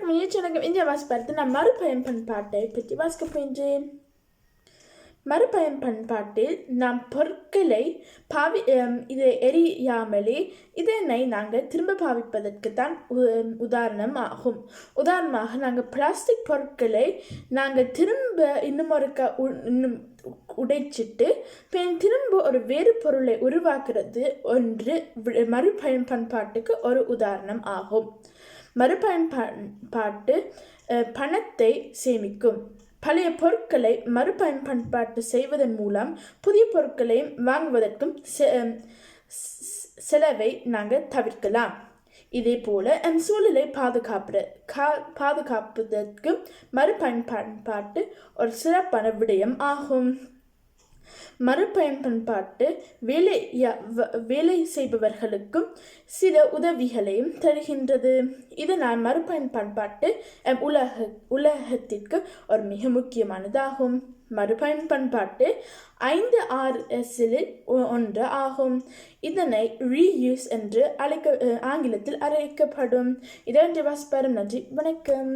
வணக்கம் வணக்கம் இந்திய வாசிப்பது நான் மறுபயன் பண்பாட்டை பற்றி வாசிக்க போகின்றேன். மறுபயன் பண்பாட்டில் நாம் பொருட்களை இதை எரியாமலே இதனை நாங்கள் திரும்ப பாவிப்பதற்கு தான் உதாரணம் ஆகும். உதாரணமாக நாங்கள் பிளாஸ்டிக் பொருட்களை நாங்கள் திரும்ப இன்னும் உடைச்சிட்டு திரும்ப ஒரு வேறு பொருளை உருவாக்குறது ஒன்று மறுபயன் பண்பாட்டுக்கு ஒரு உதாரணம் ஆகும். மறுபயன்பாட்டு பணத்தை சேமிக்கும். பழைய பொருட்களை மறுபயன்பாட்டு செய்வதன் மூலம் புதிய பொருட்களை வாங்குவதற்கும் செலவை நாங்கள் தவிர்க்கலாம். இதே போல சூழலை பாதுகாப்பதற்கு மறுபயன்பாட்டு ஒரு சிறப்பான விடயம் ஆகும். மறுபயன்பாட்டு வேலை செய்பவர்களுக்கும் சில உதவிகளையும் தருகின்றது. இதனால் மறுபயன்பாட்டு உலகத்திற்கு ஒரு மிக முக்கியமானதாகும். மறுபயன்பாட்டு 5Rs ஒன்று ஆகும். இதனை ரீயூஸ் என்று ஆங்கிலத்தில் அழைக்கப்படும். இதனை வாசிப்பாரும். நன்றி, வணக்கம்.